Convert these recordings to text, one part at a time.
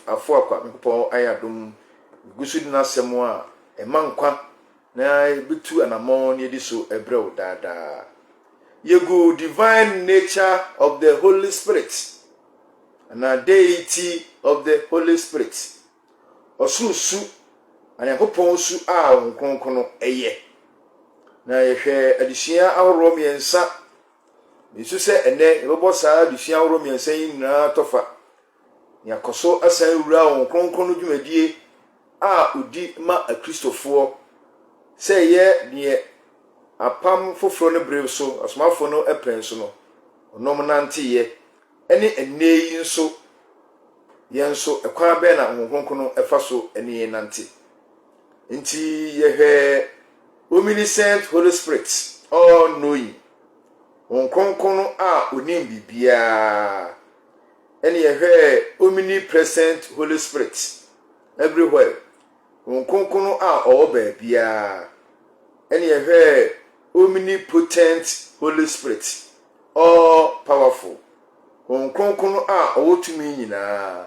Afoakwah mekopon ayadom gusu di nasemo a emankwa na bitu anamon ye di so ebrew dada yegu divine nature of the Holy Spirit and a deity of the Holy Spirit osusu anyakopon su a onkonkono eye na yehwe adisia ahoro miensa Yesu se ene ebobo saa adisia ahoro miensa yin na tofa yakoso asan wura onkonkono dwumadie a odi ma akristofo se ye ne apam foforo ne brew so asomafo no epenso no onom nante ye ene eneyi nso yenso ekwan be na onkonkono efa so ene nante nti yehwe omniscient Holy Spirit all knowing onkonkono a onim bibia ene yehwe omnipresent Holy Spirit everywhere onkonkono a oba bia ene yehwe omnipotent Holy Spirit all powerful onkonkono a owotumi nyina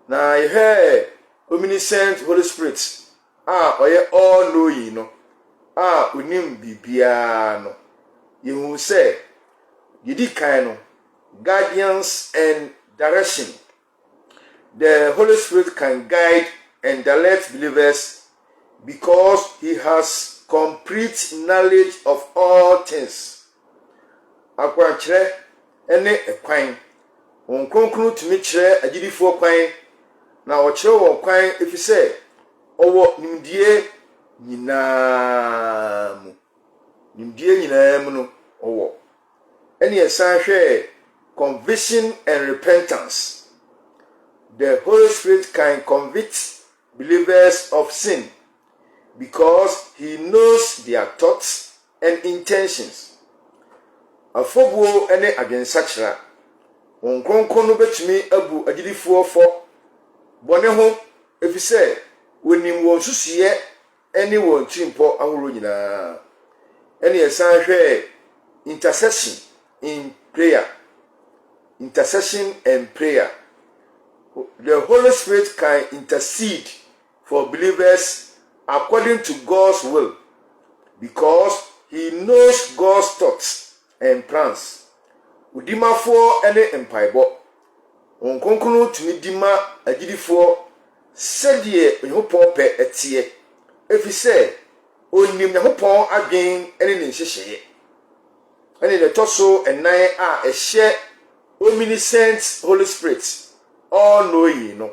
na yehwe omniscient Holy Spirit oye all knowing no onim bibia no yehu se yidi kan no guidance and direction. The Holy Spirit can guide and direct believers because he has complete knowledge of all things. Akwankyere ene ekwan onkonkunu tumi kyere agidifo kwan na okyere wo kwan efise owo nimdie nyinaamu no owo ene esan hwe conviction and repentance. The Holy Spirit can convict believers of sin because he knows their thoughts and intentions. Afobuo ene agensachra onkonkono betumi abu agidifo fo bone ho efise wonim won susuye ene won chimpo ahoro nyina ene esan hwe intercession in prayer. Intercession and prayer. The Holy Spirit can intercede for believers according to God's will because he knows God's thoughts and plans. Udimafo ene empaibo onkonkunu tumi dima agidifo sedie onhopon pe etie efise onim nyahopon adwen ene ne nhyehyeye ene the toso enan a ehye omniscient Holy Spirit all knowing no